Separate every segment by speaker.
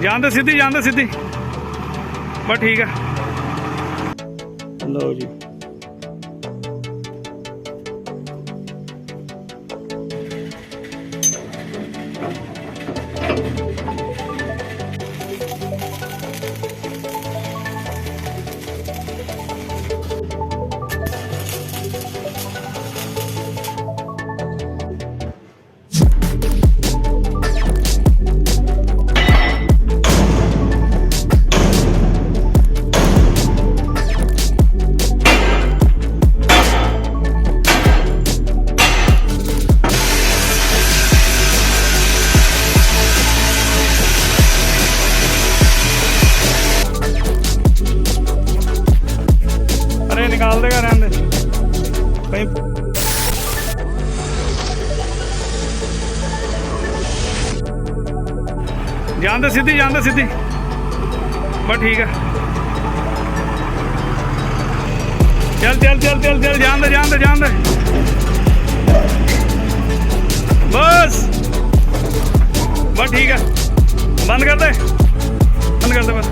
Speaker 1: जान दे सीधी बस ठीक है। लो जी निकाल देगा, रहने दे कहीं। जान दे सीधी बस ठीक है। चल जान दे बस ठीक है। बंद कर दे बस।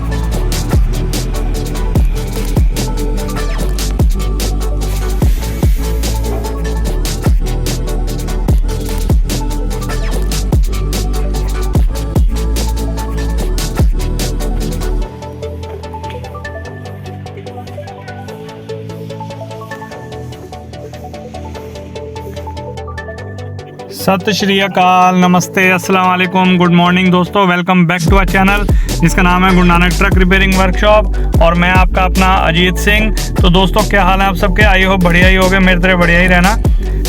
Speaker 1: सत श्री अकाल, नमस्ते, अस्सलाम वालेकुम, गुड मॉर्निंग दोस्तों। Welcome back to our channel जिसका नाम है Guru Nanak truck repairing workshop और मैं आपका अपना अजीत सिंह। तो दोस्तों क्या हाल है आप सबके? आई होप बढ़िया ही होगे, मेरे तरह बढ़िया ही रहना।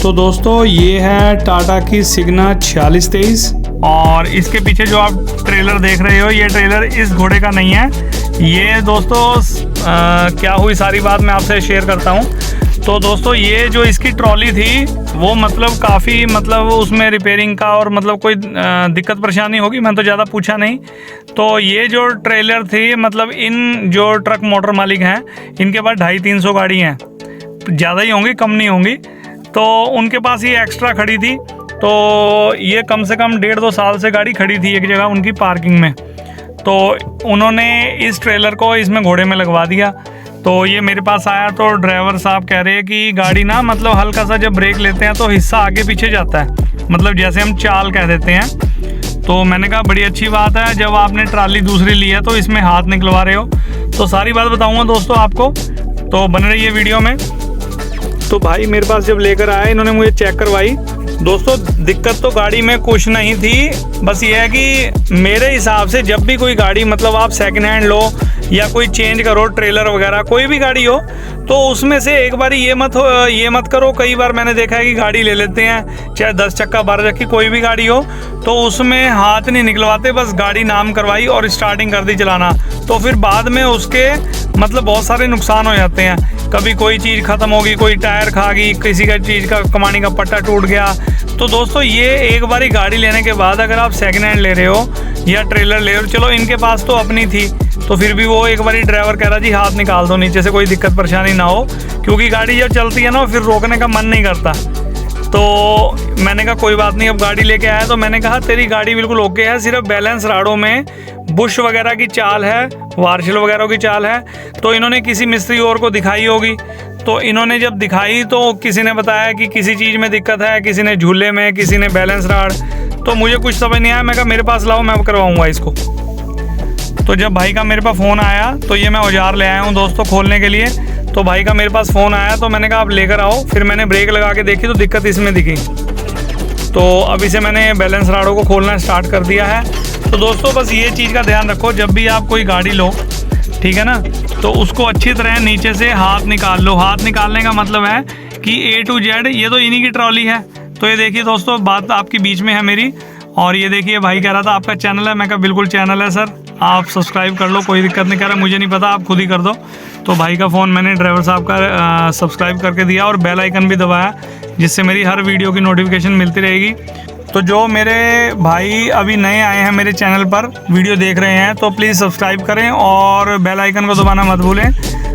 Speaker 1: तो दोस्तों ये है टाटा की सिग्ना 4623 और इसके पीछे जो आप ट्रेलर देख रहे हो, ये ट्रेलर इस घोड़े का नहीं है। ये दोस्तों क्या हुई सारी बात मैं आपसे शेयर करता हूँ। तो दोस्तों ये जो इसकी ट्रॉली थी वो मतलब काफ़ी उसमें रिपेयरिंग का और कोई दिक्कत परेशानी होगी, मैं तो ज़्यादा पूछा नहीं। तो ये जो ट्रेलर थी इन जो ट्रक मोटर मालिक हैं इनके पास 250-300 गाड़ी हैं, ज़्यादा ही होंगी कम नहीं होंगी। तो उनके पास ये एक्स्ट्रा खड़ी थी। तो ये कम से कम 1.5-2 साल से गाड़ी खड़ी थी एक जगह उनकी पार्किंग में। तो उन्होंने इस ट्रेलर को इसमें घोड़े में लगवा दिया। तो ये मेरे पास आया तो ड्राइवर साहब कह रहे हैं कि गाड़ी ना हल्का सा जब ब्रेक लेते हैं तो हिस्सा आगे पीछे जाता है, जैसे हम चाल कह देते हैं। तो मैंने कहा बड़ी अच्छी बात है, जब आपने ट्राली दूसरी ली है तो इसमें हाथ निकलवा रहे हो। तो सारी बात बताऊंगा दोस्तों आपको, तो बन रही है वीडियो में। तो भाई मेरे पास जब लेकर आए इन्होंने मुझे चेक करवाई। दोस्तों दिक्कत तो गाड़ी में कुछ नहीं थी, बस ये है कि मेरे हिसाब से जब भी कोई गाड़ी आप सेकंड हैंड लो या कोई चेंज करो ट्रेलर वगैरह कोई भी गाड़ी हो, तो उसमें से एक बार ये मत करो। कई बार मैंने देखा है कि गाड़ी ले लेते हैं, चाहे 10 चक्का 12 चक्की कोई भी गाड़ी हो, तो उसमें हाथ नहीं निकलवाते, बस गाड़ी नाम करवाई और स्टार्टिंग कर दी चलाना। तो फिर बाद में उसके बहुत सारे नुकसान हो जाते हैं। कभी कोई चीज़ ख़त्म होगी, कोई टायर खा गई, किसी का चीज़ का कमानी का पट्टा टूट गया। तो दोस्तों ये एक बारी गाड़ी लेने के बाद अगर आप सेकंड हैंड ले रहे हो या ट्रेलर ले रहे हो, चलो इनके पास तो अपनी थी, तो फिर भी वो एक बारी ड्राइवर कह रहा जी हाथ निकाल दो नीचे से, कोई दिक्कत परेशानी ना हो, क्योंकि गाड़ी जब चलती है ना फिर रोकने का मन नहीं करता। तो मैंने कहा कोई बात नहीं, अब गाड़ी लेके आया तो मैंने कहा तेरी गाड़ी बिल्कुल ओके है, सिर्फ बैलेंस राडों में बुश वगैरह की चाल है, वार्शल वगैरह की चाल है। तो इन्होंने किसी मिस्त्री और को दिखाई होगी, तो इन्होंने जब दिखाई तो किसी ने बताया कि किसी चीज़ में दिक्कत है, किसी ने झूले में, किसी ने बैलेंस राड। तो मुझे कुछ समझ नहीं आया, मैं कहा मेरे पास लाओ मैं करवाऊँगा इसको। तो जब भाई का मेरे पास फ़ोन आया तो ये मैं औजार ले आया हूँ दोस्तों खोलने के लिए। तो भाई का मेरे पास फ़ोन आया तो मैंने कहा आप लेकर आओ। फिर मैंने ब्रेक लगा के देखी तो दिक्कत इसमें दिखी। तो अब इसे मैंने बैलेंस राडों को खोलना स्टार्ट कर दिया है। तो दोस्तों बस ये चीज़ का ध्यान रखो, जब भी आप कोई गाड़ी लो, ठीक है ना, तो उसको अच्छी तरह नीचे से हाथ निकाल लो। हाथ निकालने का मतलब है कि A to Z ये तो इन्हीं की ट्रॉली है। तो ये देखिए दोस्तों बात आपकी बीच में है मेरी, और ये देखिए भाई कह रहा था आपका चैनल है, मैं कहा बिल्कुल चैनल है सर, आप सब्सक्राइब कर लो, कोई दिक्कत नहीं। कह रहा मुझे नहीं पता, आप खुद ही कर दो। तो भाई का फ़ोन मैंने ड्राइवर साहब का सब्सक्राइब करके दिया और बेल आइकन भी दबाया, जिससे मेरी हर वीडियो की नोटिफिकेशन मिलती रहेगी। तो जो मेरे भाई अभी नए आए हैं मेरे चैनल पर वीडियो देख रहे हैं तो प्लीज़ सब्सक्राइब करें और बेल आइकन को दबाना मत भूलें।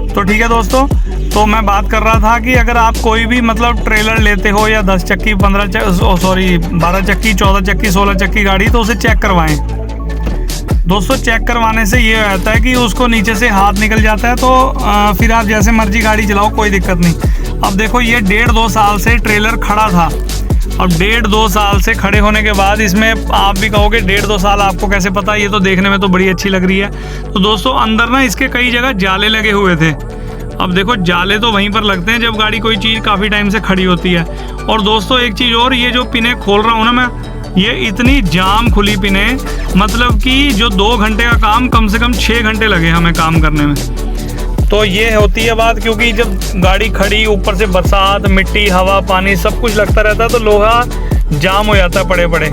Speaker 1: तो ठीक है दोस्तों, तो मैं बात कर रहा था कि अगर आप कोई भी ट्रेलर लेते हो या 10 चक्की 12 चक्की 14 चक्की 16 चक्की गाड़ी, तो उसे चेक करवाएं। दोस्तों चेक करवाने से ये रहता है कि उसको नीचे से हाथ निकल जाता है, तो फिर आप जैसे मर्जी गाड़ी चलाओ, कोई दिक्कत नहीं। अब देखो ये 1.5-2 साल से ट्रेलर खड़ा था। अब 1.5-2 साल से खड़े होने के बाद इसमें आप भी कहोगे 1.5-2 साल आपको कैसे पता, ये तो देखने में तो बड़ी अच्छी लग रही है। तो दोस्तों अंदर ना इसके कई जगह जाले लगे हुए थे। अब देखो जाले तो वहीं पर लगते हैं जब गाड़ी कोई चीज़ काफ़ी टाइम से खड़ी होती है। और दोस्तों एक चीज़ और, ये जो पिने खोल रहा हूँ ना मैं, ये इतनी जाम खुली पिने, मतलब कि जो 2 घंटे का काम कम से कम 6 घंटे लगे हमें काम करने में। तो ये होती है बात, क्योंकि जब गाड़ी खड़ी, ऊपर से बरसात, मिट्टी, हवा, पानी सब कुछ लगता रहता है, तो लोहा जाम हो जाता है पड़े पड़े,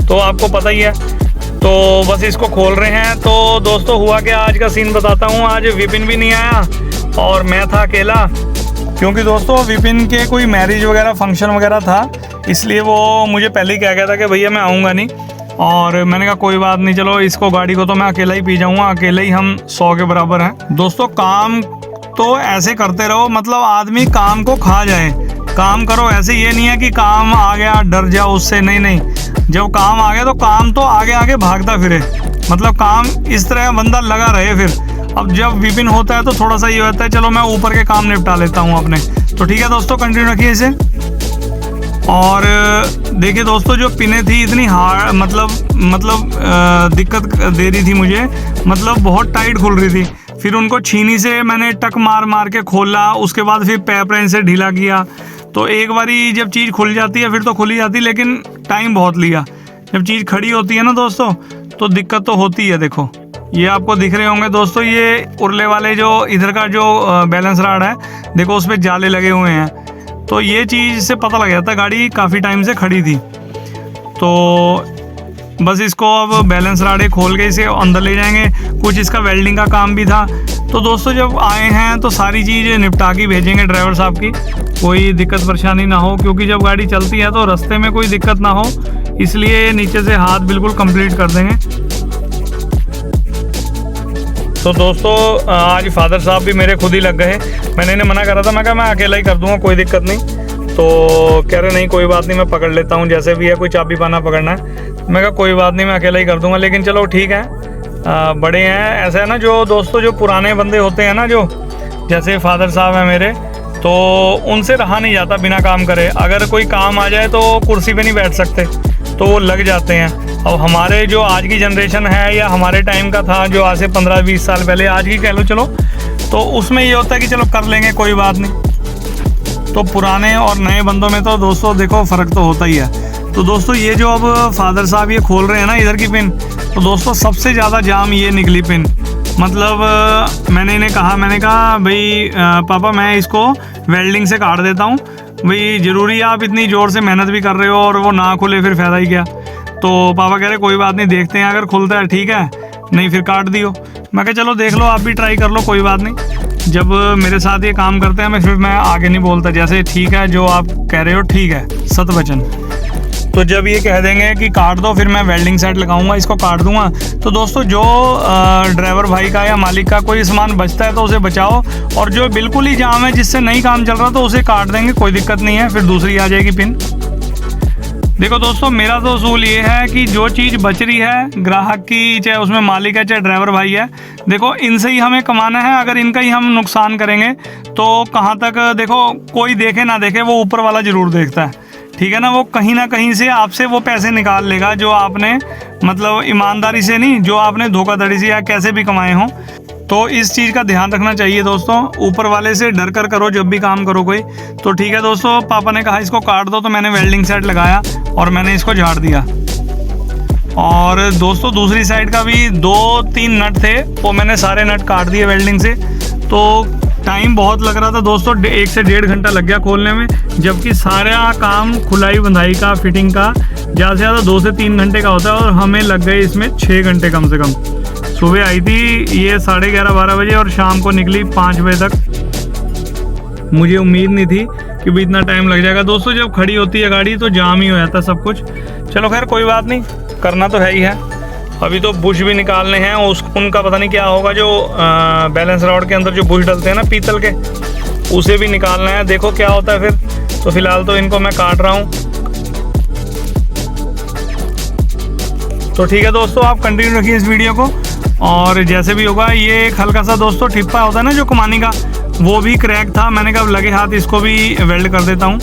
Speaker 1: तो आपको पता ही है। तो बस इसको खोल रहे हैं। तो दोस्तों हुआ क्या, आज का सीन बताता हूँ। आज विपिन भी नहीं आया और मैं था अकेला, क्योंकि दोस्तों विपिन के कोई मैरिज वगैरह फंक्शन वगैरह था, इसलिए वो मुझे पहले ही कह गया था कि भैया मैं आऊँगा नहीं। और मैंने कहा कोई बात नहीं, चलो इसको गाड़ी को तो मैं अकेला ही पी जाऊँगा, अकेले ही हम 100 के बराबर हैं। दोस्तों काम तो ऐसे करते रहो, मतलब आदमी काम को खा जाए। काम करो ऐसे, ये नहीं है कि काम आ गया डर जाओ उससे, नहीं नहीं, जब काम आ गया तो काम तो आगे आगे भागता फिरे, मतलब काम इस तरह बंदा लगा रहे फिर। अब जब विपिन होता है तो थोड़ा सा ये होता है चलो मैं ऊपर के काम निपटा लेता हूँ अपने। तो ठीक है दोस्तों, कंटिन्यू रखिए इसे। और देखिए दोस्तों, जो पिने थी इतनी हार्ड, मतलब दिक्कत दे रही थी मुझे, मतलब बहुत टाइट खुल रही थी। फिर उनको छीनी से मैंने टक मार मार के खोला, उसके बाद फिर पैपरेन से ढीला किया। तो एक बारी जब चीज़ खुल जाती है फिर तो खुल ही जाती है, लेकिन टाइम बहुत लिया। जब चीज़ खड़ी होती है ना दोस्तों, तो दिक्कत तो होती है। देखो ये आपको दिख रहे होंगे दोस्तों, ये उरले वाले जो इधर का जो बैलेंस राड है, देखो उस पर जाले लगे हुए हैं। तो ये चीज़ से पता लग जाता है गाड़ी काफ़ी टाइम से खड़ी थी। तो बस इसको अब बैलेंस राडे खोल के इसे अंदर ले जाएंगे। कुछ इसका वेल्डिंग का काम भी था। तो दोस्तों जब आए हैं तो सारी चीज़ निपटा के भेजेंगे ड्राइवर साहब की, कोई दिक्कत परेशानी ना हो, क्योंकि जब गाड़ी चलती है तो रास्ते में कोई दिक्कत ना हो, इसलिए नीचे से हाथ बिल्कुल कंप्लीट कर देंगे। तो दोस्तों आज फादर साहब भी मेरे खुद ही लग गए। मैंने इन्हें मना करा था, मैं कहा मैं अकेला ही कर दूंगा, कोई दिक्कत नहीं। तो कह रहे नहीं कोई बात नहीं, मैं पकड़ लेता हूँ, जैसे भी है, कोई चाबी पाना पकड़ना है। मैं कहा कोई बात नहीं, मैं अकेला ही कर दूंगा। लेकिन चलो ठीक है, बड़े हैं। ऐसा है ना जो दोस्तों जो पुराने बंदे होते हैं ना, जो जैसे फादर साहब हैं मेरे, तो उनसे रहा नहीं जाता बिना काम करे। अगर कोई काम आ जाए तो कुर्सी पे नहीं बैठ सकते, तो वो लग जाते हैं। अब हमारे जो आज की जनरेशन है, या हमारे टाइम का था जो आज से 15-20 साल पहले, आज की कह लो चलो, तो उसमें ये होता है कि चलो कर लेंगे, कोई बात नहीं। तो पुराने और नए बंदों में तो दोस्तों देखो फ़र्क तो होता ही है। तो दोस्तों ये जो अब फादर साहब ये खोल रहे हैं ना इधर की पिन, तो दोस्तों सबसे ज़्यादा जाम ये निकली पिन। मतलब मैंने इन्हें कहा, मैंने कहा भाई पापा मैं इसको वेल्डिंग से काट देता हूँ, भाई ज़रूरी है आप इतनी ज़ोर से मेहनत भी कर रहे हो और वो ना खुले फिर फ़ायदा ही क्या। तो पापा कह रहे कोई बात नहीं, देखते हैं, अगर खुलता है ठीक है, नहीं फिर काट दियो। मैं कहा चलो देख लो, आप भी ट्राई कर लो, कोई बात नहीं। जब मेरे साथ ये काम करते हैं फिर मैं आगे नहीं बोलता, जैसे ठीक है जो आप कह रहे हो ठीक है, सत वचन। तो जब ये कह देंगे कि काट दो, फिर मैं वेल्डिंग सेट लगाऊंगा, इसको काट दूंगा। तो दोस्तों जो ड्राइवर भाई का या मालिक का कोई सामान बचता है तो उसे बचाओ, और जो बिल्कुल ही जाम है जिससे नहीं काम चल रहा तो उसे काट देंगे, कोई दिक्कत नहीं है, फिर दूसरी आ जाएगी पिन। देखो दोस्तों मेरा तो उसूल ये है कि जो चीज़ बच रही है ग्राहक की, चाहे उसमें मालिक है चाहे ड्राइवर भाई है, देखो इनसे ही हमें कमाना है। अगर इनका ही हम नुकसान करेंगे तो कहाँ तक, देखो कोई देखे ना देखे, वो ऊपर वाला ज़रूर देखता है, ठीक है ना। वो कहीं ना कहीं से आपसे वो पैसे निकाल लेगा जो आपने, मतलब ईमानदारी से नहीं, जो आपने धोखाधड़ी से या कैसे भी कमाए हों। तो इस चीज़ का ध्यान रखना चाहिए दोस्तों, ऊपर वाले से डर कर करो जब भी काम करो कोई। तो ठीक है दोस्तों, पापा ने कहा इसको काट दो, तो मैंने वेल्डिंग सेट लगाया और मैंने इसको झाड़ दिया। और दोस्तों दूसरी साइड का भी 2-3 नट थे, वो मैंने सारे नट काट दिए वेल्डिंग से। तो टाइम बहुत लग रहा था दोस्तों, 1 से 1.5 घंटा लग गया खोलने में, जबकि सारा काम खुलाई बंधाई का, फिटिंग का ज़्यादा से ज़्यादा 2 से 3 घंटे का होता है, और हमें लग गए इसमें 6 घंटे कम से कम। सुबह आई थी ये 11:30-12 बजे और शाम को निकली 5 बजे तक। मुझे उम्मीद नहीं थी कि भी इतना टाइम लग जाएगा। दोस्तों जब खड़ी होती है गाड़ी तो जाम ही हो जाता है सब कुछ। चलो खैर कोई बात नहीं, करना तो है ही है। अभी तो बुश भी निकालने हैं, उनका पता नहीं क्या होगा, जो बैलेंस रॉड के अंदर जो बुश डलते हैं ना पीतल के, उसे भी निकालना है, देखो क्या होता है फिर। तो फिलहाल तो इनको मैं काट रहा हूँ। तो ठीक है दोस्तों, आप कंटिन्यू रखिए इस वीडियो को। और जैसे भी होगा, ये एक हल्का सा दोस्तों ठिप्पा होता है ना जो कमानी का, वो भी क्रैक था। मैंने कहा लगे हाथ इसको भी वेल्ड कर देता हूँ।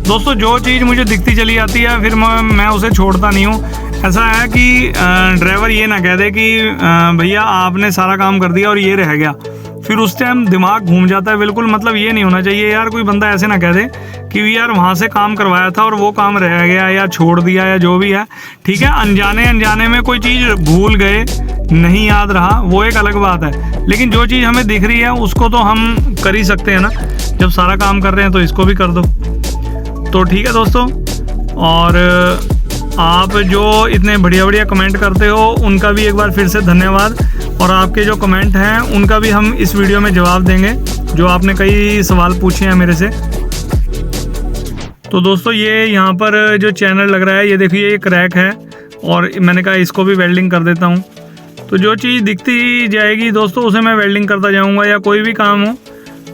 Speaker 1: दोस्तों जो चीज़ मुझे दिखती चली आती है फिर मैं उसे छोड़ता नहीं हूँ। ऐसा है कि ड्राइवर ये ना कह दे कि भैया आपने सारा काम कर दिया और ये रह गया, फिर उस टाइम दिमाग घूम जाता है बिल्कुल। मतलब ये नहीं होना चाहिए यार, कोई बंदा ऐसे ना कह दे कि यार वहाँ से काम करवाया था और वो काम रह गया या छोड़ दिया या जो भी है। ठीक है, अनजाने में कोई चीज़ भूल गए, नहीं याद रहा, वो एक अलग बात है। लेकिन जो चीज़ हमें दिख रही है उसको तो हम कर ही सकते हैं ना। जब सारा काम कर रहे हैं तो इसको भी कर दो। तो ठीक है दोस्तों, और आप जो इतने बढ़िया कमेंट करते हो उनका भी एक बार फिर से धन्यवाद। और आपके जो कमेंट हैं उनका भी हम इस वीडियो में जवाब देंगे, जो आपने कई सवाल पूछे हैं मेरे से। तो दोस्तों ये यहाँ पर जो चैनल लग रहा है, ये देखिए ये क्रैक है और मैंने कहा इसको भी वेल्डिंग कर देता हूँ। तो जो चीज़ दिखती जाएगी दोस्तों उसे मैं वेल्डिंग करता जाऊँगा, या कोई भी काम हो।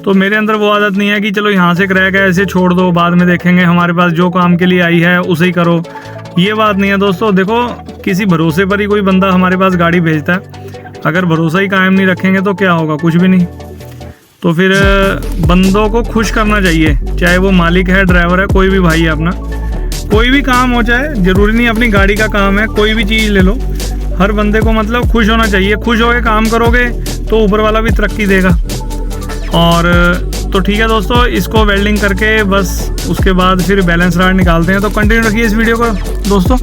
Speaker 1: तो मेरे अंदर वो आदत नहीं है कि चलो यहाँ से क्रैक है ऐसे छोड़ दो, बाद में देखेंगे, हमारे पास जो काम के लिए आई है उसे ही करो, ये बात नहीं है दोस्तों। देखो किसी भरोसे पर ही कोई बंदा हमारे पास गाड़ी भेजता है, अगर भरोसा ही कायम नहीं रखेंगे तो क्या होगा, कुछ भी नहीं। तो फिर बंदों को खुश करना चाहिए, चाहे वो मालिक है, ड्राइवर है, कोई भी भाई है अपना। कोई भी काम हो, चाहे ज़रूरी नहीं अपनी गाड़ी का काम है, कोई भी चीज़ ले लो, हर बंदे को मतलब खुश होना चाहिए। खुश होकर काम करोगे तो ऊपर वाला भी तरक्की देगा। और तो ठीक है दोस्तों, इसको वेल्डिंग करके बस उसके बाद फिर बैलेंस राड निकालते हैं। तो कंटिन्यू रखिए इस वीडियो को दोस्तों।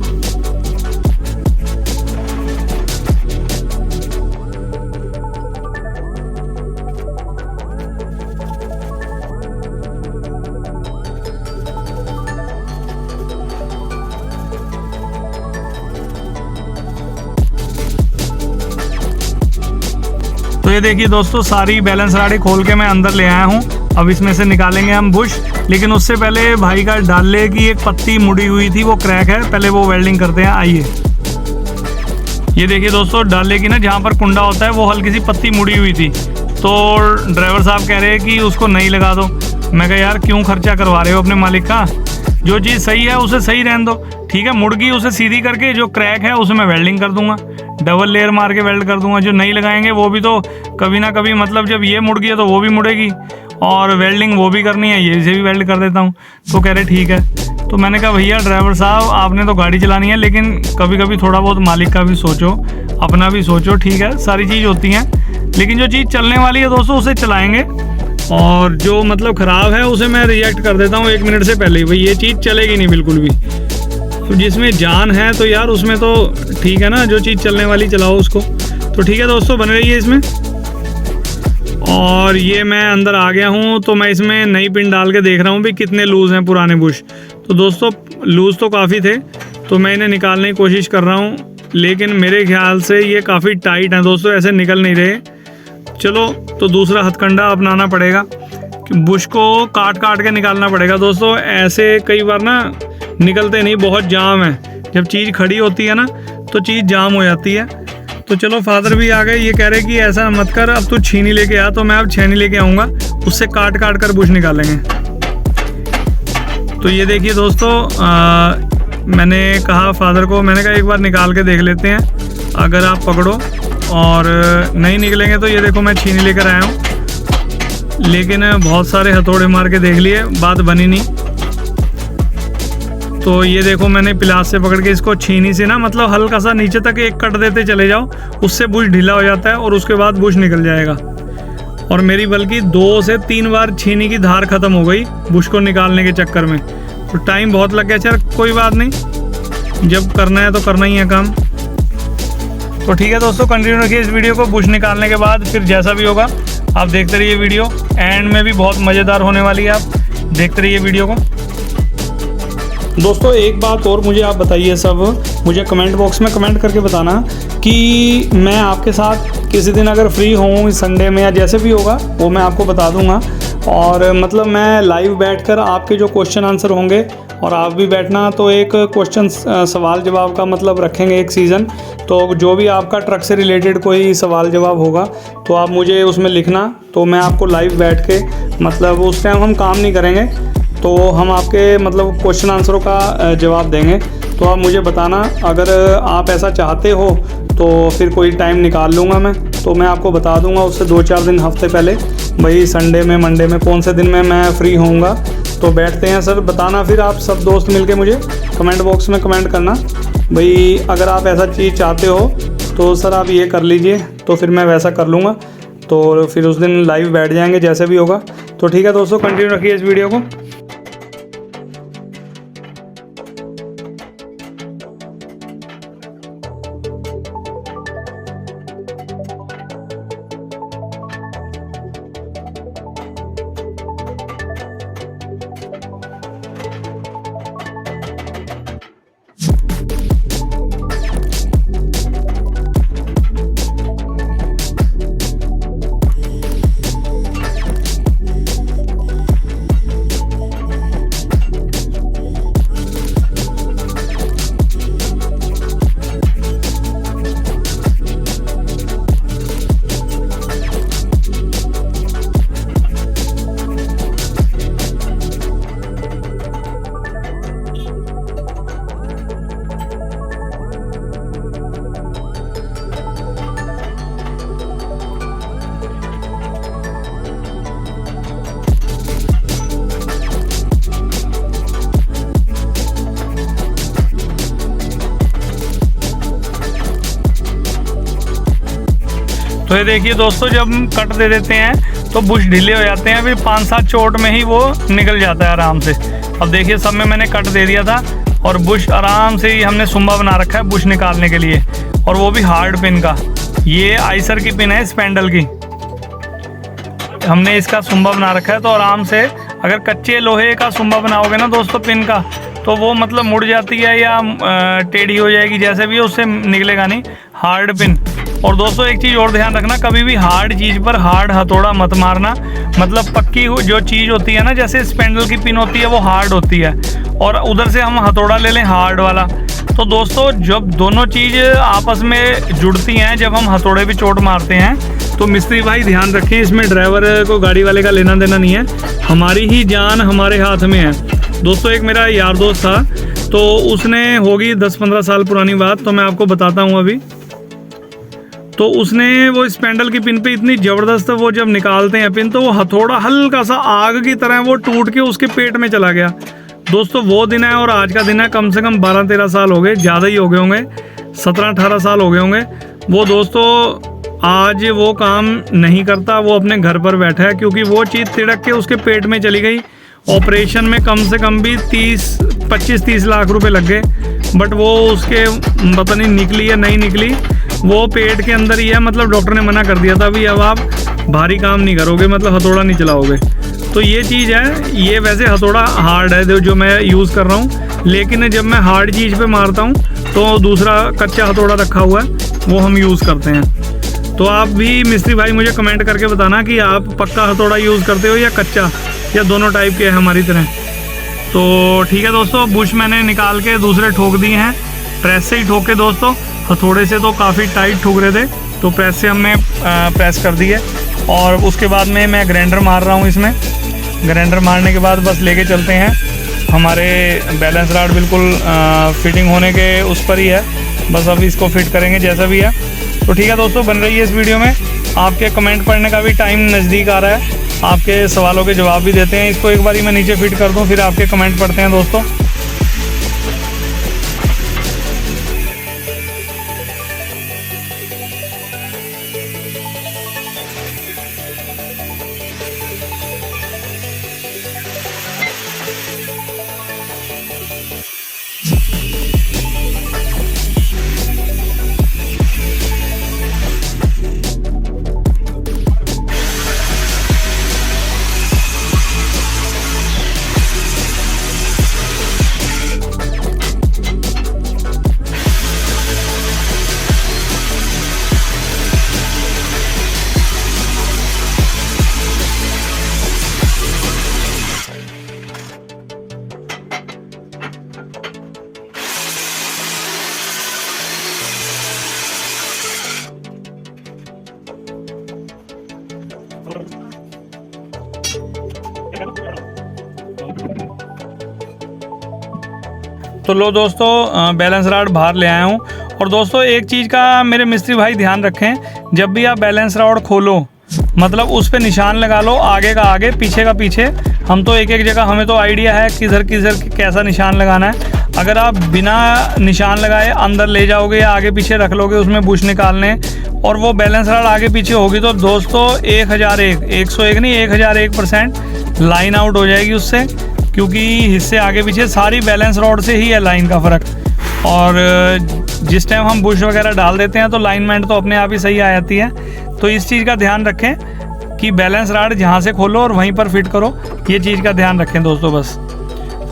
Speaker 1: तो ये देखिए दोस्तों, सारी बैलेंस राडी खोल के मैं अंदर ले आया हूँ। अब इसमें से निकालेंगे हम बुश, लेकिन उससे पहले भाई का डाले की एक पत्ती मुड़ी हुई थी, वो क्रैक है, पहले वो वेल्डिंग करते हैं। आइए, ये देखिए दोस्तों, डाले की ना जहाँ पर कुंडा होता है वो हल्की सी पत्ती मुड़ी हुई थी। तो ड्राइवर साहब कह रहे हैं कि उसको नहीं लगा दो। मैं कहा यार क्यों खर्चा करवा रहे हो अपने मालिक का, जो चीज़ सही है उसे सही रहने दो। ठीक है, मुड़ गई उसे सीधी करके, जो क्रैक है उसे मैं वेल्डिंग कर दूंगा, डबल लेयर मार के वेल्ड कर दूंगा। जो नहीं लगाएंगे वो भी तो कभी ना कभी, मतलब जब ये मुड़ गई है तो वो भी मुड़ेगी, और वेल्डिंग वो भी करनी है, ये से भी वेल्ड कर देता हूँ। तो कह रहे ठीक है। तो मैंने कहा भैया ड्राइवर साहब आपने तो गाड़ी चलानी है, लेकिन कभी कभी थोड़ा बहुत मालिक का भी सोचो, अपना भी सोचो। ठीक है, सारी चीज़ होती हैं, लेकिन जो चीज़ चलने वाली है दोस्तों उसे चलाएँगे, और जो मतलब ख़राब है उसे मैं रिजेक्ट कर देता हूँ 1 मिनट से पहले ही। भाई ये चीज़ चलेगी नहीं बिल्कुल भी। तो जिसमें जान है तो यार उसमें तो ठीक है ना, जो चीज़ चलने वाली चलाओ उसको। तो ठीक है दोस्तों, बने रहिए इसमें। और ये मैं अंदर आ गया हूँ, तो मैं इसमें नई पिन डाल के देख रहा हूँ भी कितने लूज़ हैं पुराने बुश। तो दोस्तों लूज़ तो काफ़ी थे, तो मैं इन्हें निकालने की कोशिश कर रहा हूँ, लेकिन मेरे ख्याल से ये काफ़ी टाइट हैं दोस्तों, ऐसे निकल नहीं रहे। चलो तो दूसरा हथकंडा अपनाना पड़ेगा कि बुश को काट के निकालना पड़ेगा दोस्तों। ऐसे कई बार ना निकलते नहीं, बहुत जाम है। जब चीज़ खड़ी होती है ना तो चीज़ जाम हो जाती है। तो चलो फादर भी आ गए, ये कह रहे कि ऐसा मत कर, अब तू छीनी लेके आ। तो मैं अब छेनी लेके आऊँगा, उससे काट कर बुश निकालेंगे। तो ये देखिए दोस्तों, मैंने कहा फादर को, मैंने कहा एक बार निकाल के देख लेते हैं, अगर आप पकड़ो और नहीं निकलेंगे तो ये देखो मैं छीनी लेकर आया हूँ। लेकिन बहुत सारे हथौड़े मार के देख लिए, बात बनी नहीं। तो ये देखो मैंने पिलास से पकड़ के इसको छीनी से ना, मतलब हल्का सा नीचे तक एक कट देते चले जाओ, उससे बुश ढीला हो जाता है और उसके बाद बुश निकल जाएगा। और मेरी बल्कि 2 से 3 बार छीनी की धार ख़त्म हो गई बुश को निकालने के चक्कर में। तो टाइम बहुत लग गया। चल कोई बात नहीं, जब करना है तो करना ही है काम। तो ठीक है दोस्तों, कंटिन्यू रखिए इस वीडियो को। बुश निकालने के बाद फिर जैसा भी होगा आप देखते रहिए वीडियो, एंड में भी बहुत मज़ेदार होने वाली है, आप देखते रहिए वीडियो को। दोस्तों एक बात और मुझे आप बताइए, सब मुझे कमेंट बॉक्स में कमेंट करके बताना कि मैं आपके साथ किसी दिन अगर फ्री हूँ संडे में या जैसे भी होगा वो मैं आपको बता दूंगा। और मतलब मैं लाइव बैठकर आपके जो क्वेश्चन आंसर होंगे और आप भी बैठना, तो एक क्वेश्चन सवाल जवाब का मतलब रखेंगे एक सीज़न। तो जो भी आपका ट्रक से रिलेटेड कोई सवाल जवाब होगा तो आप मुझे उसमें लिखना, तो मैं आपको लाइव बैठ के, मतलब उस टाइम हम काम नहीं करेंगे, तो हम आपके मतलब क्वेश्चन आंसरों का जवाब देंगे। तो आप मुझे बताना, अगर आप ऐसा चाहते हो तो फिर कोई टाइम निकाल लूँगा मैं, तो मैं आपको बता दूँगा उससे 2-4 दिन हफ्ते पहले, भाई संडे में, मंडे में, कौन से दिन में मैं फ्री होऊंगा। तो बैठते हैं सर, बताना फिर आप सब दोस्त मिलके मुझे कमेंट बॉक्स में कमेंट करना, भाई अगर आप ऐसा चीज़ चाहते हो तो सर आप ये कर लीजिए, तो फिर मैं वैसा कर लूँगा। तो फिर उस दिन लाइव बैठ जाएंगे जैसे भी होगा। तो ठीक है दोस्तों, कंटिन्यू रखिए इस वीडियो को। तो ये देखिए दोस्तों, जब हम कट दे देते हैं तो बुश ढीले हो जाते हैं, फिर 5-7 चोट में ही वो निकल जाता है आराम से। अब देखिए सब में मैंने कट दे दिया था और बुश आराम से ही हमने सुम्बा बना रखा है बुश निकालने के लिए, और वो भी हार्ड पिन का। ये आइसर की पिन है स्पेंडल की, हमने इसका सुम्बा बना रखा है। तो आराम से अगर कच्चे लोहे का सुम्बा बनाओगे ना दोस्तों पिन का, तो वो मतलब मुड़ जाती है या टेढ़ी हो जाएगी, जैसे भी उससे निकलेगा नहीं। Hard pin. और दोस्तों एक चीज़ और ध्यान रखना, कभी भी हार्ड चीज़ पर हार्ड हथौड़ा मत मारना। मतलब पक्की जो चीज़ होती है ना, जैसे स्पेंडल की पिन होती है वो हार्ड होती है, और उधर से हम हथौड़ा ले लें हार्ड वाला। तो दोस्तों जब दोनों चीज़ आपस में जुड़ती हैं, जब हम हथौड़े पे चोट मारते हैं, तो मिस्त्री भाई ध्यान रखें, इसमें ड्राइवर को गाड़ी वाले का लेना देना नहीं है, हमारी ही जान हमारे हाथ में है। दोस्तों एक मेरा यार दोस्त था, तो उसने होगी 10-15 साल पुरानी बात, तो मैं आपको बताता हूँ अभी। तो उसने वो स्पेंडल की पिन पे इतनी ज़बरदस्त, वो जब निकालते हैं पिन, तो वो हथौड़ा हल्का सा आग की तरह वो टूट के उसके पेट में चला गया। दोस्तों वो दिन है और आज का दिन है, कम से कम 12-13 साल हो गए, ज़्यादा ही हो गए होंगे, 17-18 साल हो गए होंगे। वो दोस्तों आज वो काम नहीं करता, वो अपने घर पर बैठा है, क्योंकि वो चीज़ तिड़क के उसके पेट में चली गई। ऑपरेशन में कम से कम भी 25-30 लाख रुपए लग गए, बट वो उसके पता नहीं निकली या नहीं निकली, वो पेट के अंदर ही है। मतलब डॉक्टर ने मना कर दिया था, अभी अब आप भारी काम नहीं करोगे, मतलब हथौड़ा नहीं चलाओगे। तो ये चीज़ है, ये वैसे हथौड़ा हार्ड है जो मैं यूज़ कर रहा हूँ, लेकिन जब मैं हार्ड चीज़ पे मारता हूँ तो दूसरा कच्चा हथौड़ा रखा हुआ है वो हम यूज़ करते हैं। तो आप भी मिस्त्री भाई मुझे कमेंट करके बताना कि आप पक्का हथौड़ा यूज़ करते हो या कच्चा, या दोनों टाइप के हैं हमारी तरह। तो ठीक है दोस्तों, बुश मैंने निकाल के दूसरे ठोक दिए हैं, प्रेस से ही ठोके दोस्तों, हथौड़े से तो काफ़ी टाइट ठोक रहे थे, तो प्रेस से हमने प्रेस कर दिए। और उसके बाद में मैं ग्राइंडर मार रहा हूँ इसमें। ग्राइंडर मारने के बाद बस लेके चलते हैं, हमारे बैलेंस रॉड बिल्कुल फिटिंग होने के उस पर ही है, बस अब इसको फिट करेंगे जैसा भी है। तो ठीक है दोस्तों, बन रही है इस वीडियो में। आपके कमेंट पढ़ने का भी टाइम नज़दीक आ रहा है, आपके सवालों के जवाब भी देते हैं। इसको एक बारी मैं नीचे फिट कर दूं, फिर आपके कमेंट पढ़ते हैं दोस्तों। तो लो दोस्तों, बैलेंस रॉड बाहर ले आया हूँ। और दोस्तों एक चीज़ का मेरे मिस्त्री भाई ध्यान रखें, जब भी आप बैलेंस रॉड खोलो मतलब उस पे निशान लगा लो, आगे का आगे पीछे का पीछे। हम तो एक एक जगह हमें तो आइडिया है किधर किधर कैसा निशान लगाना है। अगर आप बिना निशान लगाए अंदर ले जाओगे या आगे पीछे रख लोगे उसमें बुश निकालने और वो बैलेंस रॉड आगे पीछे होगी तो दोस्तों 101 नहीं 1001% लाइन आउट हो जाएगी उससे, क्योंकि हिस्से आगे पीछे सारी बैलेंस रॉड से ही है लाइन का फ़र्क। और जिस टाइम हम बुश वगैरह डाल देते हैं तो लाइनमेंट तो अपने आप ही सही आ जाती है। तो इस चीज़ का ध्यान रखें कि बैलेंस रॉड जहाँ से खोलो और वहीं पर फिट करो, ये चीज़ का ध्यान रखें दोस्तों बस।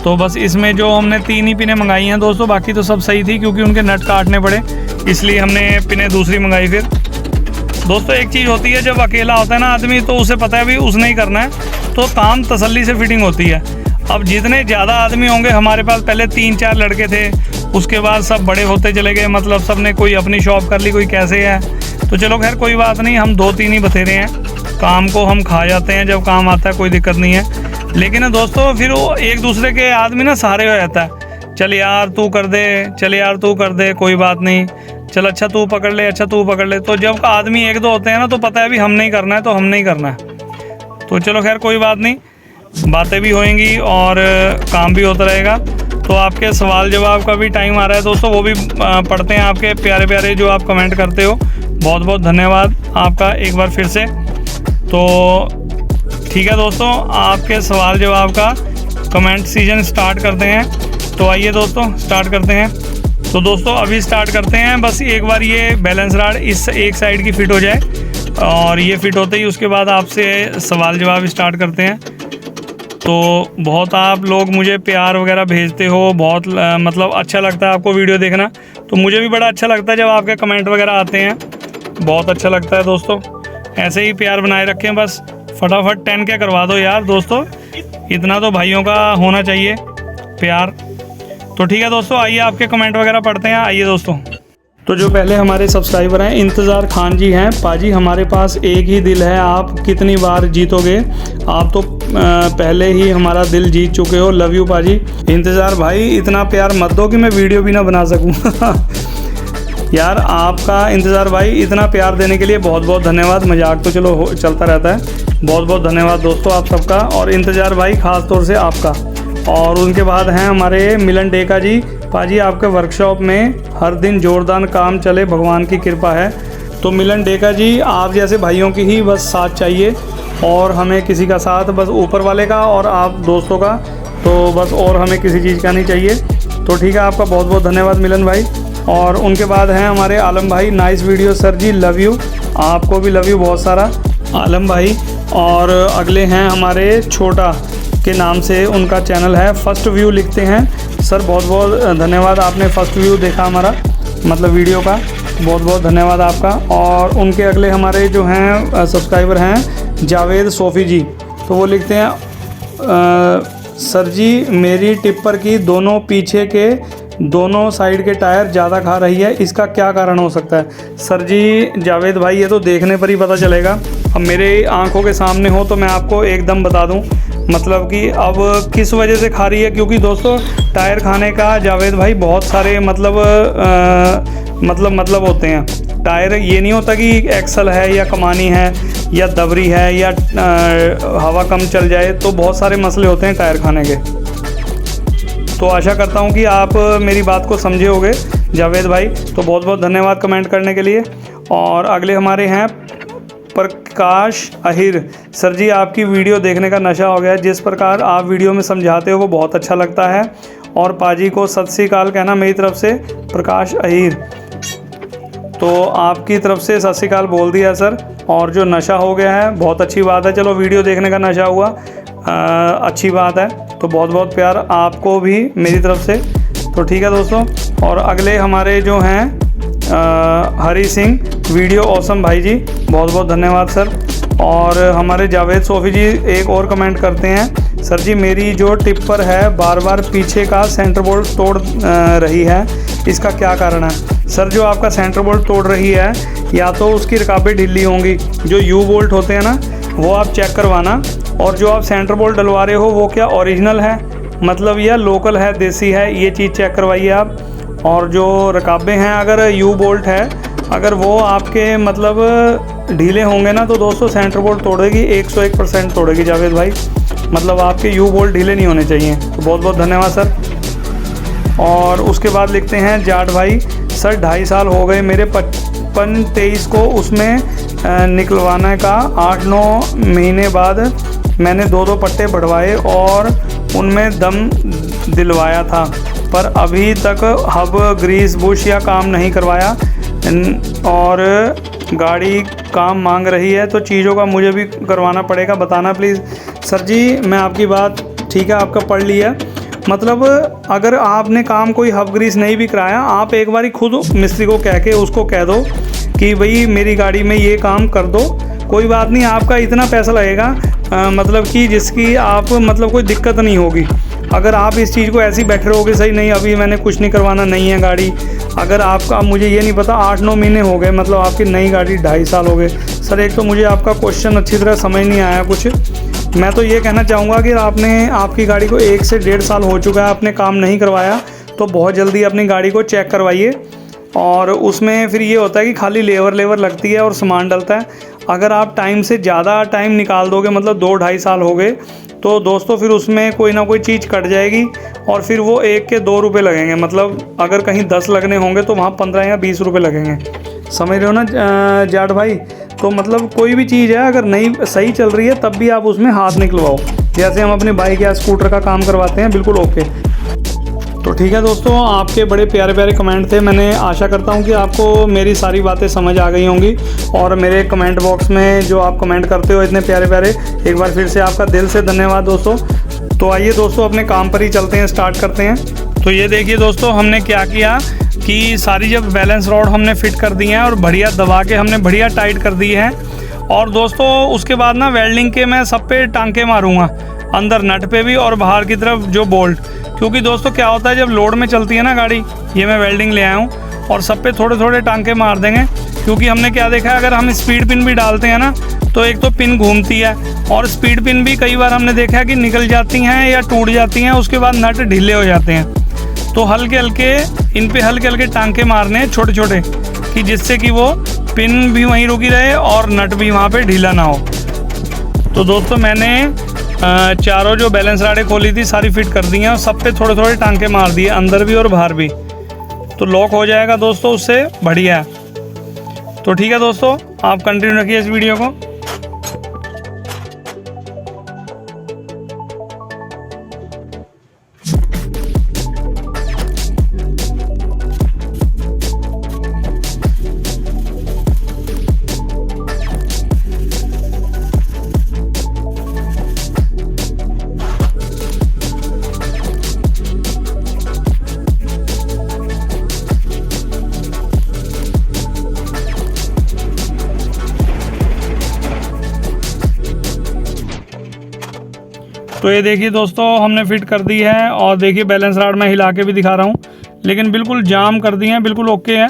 Speaker 1: तो बस इसमें जो हमने 3 ही पिनें मंगाई हैं दोस्तों, बाकी तो सब सही थी क्योंकि उनके नट काटने पड़े, इसलिए हमने पिनें दूसरी मंगाई। फिर दोस्तों एक चीज़ होती है, जब अकेला होता है ना आदमी तो उसे पता है भी उसने ही करना है, तो काम तसल्ली से फिटिंग होती है। अब जितने ज़्यादा आदमी होंगे, हमारे पास पहले 3-4 लड़के थे, उसके बाद सब बड़े होते चले गए, मतलब सब ने कोई अपनी शॉप कर ली, कोई कैसे है। तो चलो खैर कोई बात नहीं, हम 2-3 ही बथेरे हैं, काम को हम खा जाते हैं, जब काम आता है कोई दिक्कत नहीं है। लेकिन दोस्तों फिर वो एक दूसरे के आदमी ना सहारे हो जाता है, चल यार तू कर दे, चल यार तू कर दे, कोई बात नहीं, चल अच्छा तू पकड़ ले, अच्छा तू पकड़ ले। तो जब आदमी 1-2 होते हैं ना तो पता है भी हमने ही करना है, तो हमने ही करना है। तो चलो खैर कोई बात नहीं, बातें भी होएंगी और काम भी होता रहेगा। तो आपके सवाल जवाब का भी टाइम आ रहा है दोस्तों, वो भी पढ़ते हैं, आपके प्यारे प्यारे जो आप कमेंट करते हो, बहुत बहुत धन्यवाद आपका एक बार फिर से। तो ठीक है दोस्तों, आपके सवाल जवाब का कमेंट सीजन स्टार्ट करते हैं। तो आइए दोस्तों स्टार्ट करते हैं। तो दोस्तों अभी स्टार्ट करते हैं, बस एक बार ये बैलेंस रॉड इस एक साइड की फ़िट हो जाए और ये फ़िट होते ही उसके बाद आपसे सवाल जवाब स्टार्ट करते हैं। तो बहुत आप लोग मुझे प्यार वगैरह भेजते हो, बहुत मतलब अच्छा लगता है आपको वीडियो देखना, तो मुझे भी बड़ा अच्छा लगता है जब आपके कमेंट वगैरह आते हैं, बहुत अच्छा लगता है दोस्तों। ऐसे ही प्यार बनाए रखें, बस फटाफट 10K करवा दो यार दोस्तों, इतना तो भाइयों का होना चाहिए प्यार। तो ठीक है दोस्तों, आइए आपके कमेंट वगैरह पढ़ते हैं। आइए दोस्तों, तो जो पहले हमारे सब्सक्राइबर हैं इंतज़ार खान जी हैं, पाजी हमारे पास एक ही दिल है, आप कितनी बार जीतोगे, आप तो पहले ही हमारा दिल जीत चुके हो, लव यू पाजी। इंतज़ार भाई इतना प्यार मत दो कि मैं वीडियो भी ना बना सकूं। यार आपका इंतज़ार भाई इतना प्यार देने के लिए बहुत बहुत धन्यवाद। मजाक तो चलो चलता रहता है, बहुत बहुत धन्यवाद दोस्तों आप सबका, और इंतज़ार भाई ख़ास तौर से आपका। और उनके बाद हैं हमारे मिलन डेका जी, पाजी आपके वर्कशॉप में हर दिन जोरदार काम चले, भगवान की कृपा है। तो मिलन डेका जी, आप जैसे भाइयों की ही बस साथ चाहिए, और हमें किसी का साथ बस ऊपर वाले का और आप दोस्तों का, तो बस और हमें किसी चीज़ का नहीं चाहिए। तो ठीक है, आपका बहुत बहुत धन्यवाद मिलन भाई। और उनके बाद हैं हमारे आलम भाई, nice video sir ji, love you, आपको भी लव यू बहुत सारा आलम भाई। और अगले हैं हमारे छोटा के नाम से उनका चैनल है, फर्स्ट व्यू लिखते हैं। सर बहुत बहुत धन्यवाद, आपने फर्स्ट व्यू देखा हमारा मतलब वीडियो का, बहुत बहुत धन्यवाद आपका। और उनके अगले हमारे जो हैं सब्सक्राइबर हैं जावेद सोफ़ी जी, तो वो लिखते हैं सर जी मेरी टिप्पर की दोनों पीछे के दोनों साइड के टायर ज़्यादा खा रही है, इसका क्या कारण हो सकता है। सर जी जावेद भाई ये तो देखने पर ही पता चलेगा, अब मेरे आंखों के सामने हो तो मैं आपको एकदम बता दूं मतलब कि अब किस वजह से खा रही है। क्योंकि दोस्तों टायर खाने का जावेद भाई बहुत सारे मतलब होते हैं। टायर ये नहीं होता कि एक्सल है या कमानी है या दबरी है या हवा कम चल जाए, तो बहुत सारे मसले होते हैं टायर खाने के। तो आशा करता हूं कि आप मेरी बात को समझे होंगे जावेद भाई, तो बहुत बहुत धन्यवाद कमेंट करने के लिए। और अगले हमारे हैं प्रकाश अहिर, सर जी आपकी वीडियो देखने का नशा हो गया है, जिस प्रकार आप वीडियो में समझाते हो वो बहुत अच्छा लगता है, और पाजी को सत श्री अकाल कहना मेरी तरफ से, प्रकाश अहिर। तो आपकी तरफ से सत श्री अकाल बोल दिया सर, और जो नशा हो गया है बहुत अच्छी बात है, चलो वीडियो देखने का नशा हुआ अच्छी बात है, तो बहुत बहुत प्यार आपको भी मेरी तरफ से। तो ठीक है दोस्तों, और अगले हमारे जो हैं हरी सिंह वीडियो ऑसम भाई जी, बहुत बहुत धन्यवाद सर। और हमारे जावेद सोफ़ी जी एक और कमेंट करते हैं, सर जी मेरी जो टिप्पर है बार बार पीछे का सेंटर बोल्ट तोड़ रही है, इसका क्या कारण है। सर जो आपका सेंटर बोल्ट तोड़ रही है या तो उसकी रकाबें ढीली होंगी, जो यू बोल्ट होते हैं ना वो आप चेक करवाना, और जो आप सेंटर बोल्ट डलवा रहे हो वो क्या ओरिजिनल है मतलब यह लोकल है, देसी है, ये चीज़ चेक करवाइए आप। और जो रकाबे हैं, अगर यू बोल्ट है, अगर वो आपके मतलब ढीले होंगे ना तो दोस्तों सेंटर बोल्ट तोड़ेगी, 101% तोड़ेगी जावेद भाई। मतलब आपके यू बोल्ट ढीले नहीं होने चाहिए। तो बहुत बहुत धन्यवाद सर। और उसके बाद लिखते हैं जाट भाई, सर 2.5 साल हो गए मेरे 55-23 को उसमें निकलवाने का, 8-9 महीने बाद मैंने 2 पट्टे बढ़वाए और उनमें दम दिलवाया था, पर अभी तक हब ग्रीस बुश या काम नहीं करवाया और गाड़ी काम मांग रही है, तो चीज़ों का मुझे भी करवाना पड़ेगा, बताना प्लीज़। सर जी मैं आपकी बात ठीक है, आपका पढ़ लिया। मतलब अगर आपने काम कोई हब ग्रीस नहीं भी कराया, आप एक बारी खुद मिस्त्री को कह के उसको कह दो कि भाई मेरी गाड़ी में ये काम कर दो, कोई बात नहीं, आपका इतना पैसा लगेगा मतलब कि जिसकी आप मतलब कोई दिक्कत नहीं होगी। अगर आप इस चीज़ को ऐसे ही बैठे रहोगे, सही नहीं अभी मैंने कुछ नहीं करवाना, नहीं है गाड़ी, अगर आपका मुझे ये नहीं पता 8-9 महीने हो गए, मतलब आपकी नई गाड़ी 2.5 साल हो गए। सर एक तो मुझे आपका क्वेश्चन अच्छी तरह समझ नहीं आया कुछ। मैं तो ये कहना चाहूँगा कि आपकी गाड़ी को 1 से 1.5 साल हो चुका है, आपने काम नहीं करवाया, तो बहुत जल्दी अपनी गाड़ी को चेक करवाइए। और उसमें फिर ये होता है कि खाली लेबर लगती है और सामान डलता है। अगर आप टाइम से ज़्यादा टाइम निकाल दोगे, मतलब 2-2.5 साल हो गए, तो दोस्तों फिर उसमें कोई ना कोई चीज़ कट जाएगी और फिर वो 1 के 2 रुपये लगेंगे। मतलब अगर कहीं 10 लगने होंगे तो वहाँ 15 या 20 रुपये लगेंगे, समझ रहे हो ना जाट भाई। तो मतलब कोई भी चीज़ है अगर नहीं सही चल रही है तब भी आप उसमें हाथ निकलवाओ, जैसे हम अपनी बाइक या स्कूटर का काम करवाते हैं, बिल्कुल ओके। तो ठीक है दोस्तों, आपके बड़े प्यारे प्यारे कमेंट थे, मैंने आशा करता हूँ कि आपको मेरी सारी बातें समझ आ गई होंगी। और मेरे कमेंट बॉक्स में जो आप कमेंट करते हो इतने प्यारे प्यारे, एक बार फिर से आपका दिल से धन्यवाद दोस्तों। तो आइए दोस्तों अपने काम पर ही चलते हैं, स्टार्ट करते हैं। तो ये देखिए दोस्तों, हमने क्या किया कि सारी जब बैलेंस रॉड हमने फिट कर दी हैं और बढ़िया दबा के हमने बढ़िया टाइट कर दी है। और दोस्तों उसके बाद ना वेल्डिंग के मैं सब पे टांके मारूंगा, अंदर नट पे भी और बाहर की तरफ जो बोल्ट, क्योंकि दोस्तों क्या होता है जब लोड में चलती है ना गाड़ी, ये मैं वेल्डिंग ले आया हूँ और सब पे थोड़े थोड़े टांके मार देंगे। क्योंकि हमने क्या देखा है, अगर हम स्पीड पिन भी डालते हैं ना तो एक तो पिन घूमती है और स्पीड पिन भी कई बार हमने देखा है कि निकल जाती हैं या टूट जाती हैं, उसके बाद नट ढीले हो जाते हैं। तो हल्के हल्के टांके मारने छोटे छोटे, कि जिससे कि वो पिन भी वहीं रुकी रहे और नट भी वहाँ पे ढीला ना हो। तो दोस्तों मैंने चारों जो बैलेंस राडें खोली थी सारी फिट कर दी हैं और सब पे थोड़े थोड़े टांके मार दिए, अंदर भी और बाहर भी, तो लॉक हो जाएगा दोस्तों, उससे बढ़िया। तो ठीक है दोस्तों, आप कंटिन्यू रखिए इस वीडियो को। तो ये देखिए दोस्तों हमने फिट कर दी है और देखिए बैलेंस राड मैं हिला के भी दिखा रहा हूँ, लेकिन बिल्कुल जाम कर दी है, बिल्कुल ओके है।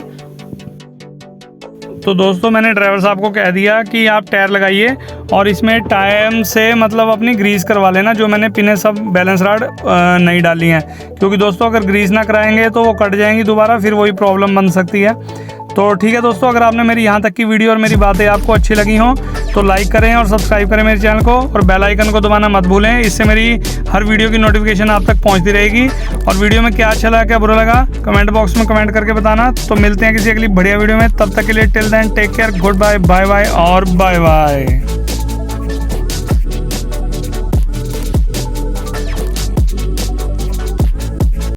Speaker 1: तो दोस्तों मैंने ड्राइवर साहब को कह दिया कि आप टायर लगाइए और इसमें टाइम से मतलब अपनी ग्रीस करवा लेना, जो मैंने पिने सब बैलेंस राड नहीं डाली हैं, क्योंकि दोस्तों अगर ग्रीस ना कराएंगे तो वो कट जाएंगी दोबारा, फिर वही प्रॉब्लम बन सकती है। तो ठीक है दोस्तों, अगर आपने मेरी यहाँ तक की वीडियो और मेरी बातें आपको अच्छी लगी हों तो लाइक करें और सब्सक्राइब करें मेरे चैनल को, और बेल आइकन को दबाना मत भूलें, इससे मेरी हर वीडियो की नोटिफिकेशन आप तक पहुँचती रहेगी। और वीडियो में क्या अच्छा लगा क्या बुरा लगा कमेंट बॉक्स में कमेंट करके बताना। तो मिलते हैं किसी अगली बढ़िया वीडियो में, तब तक के लिए till then take care, good bye, bye bye और बाय बाय।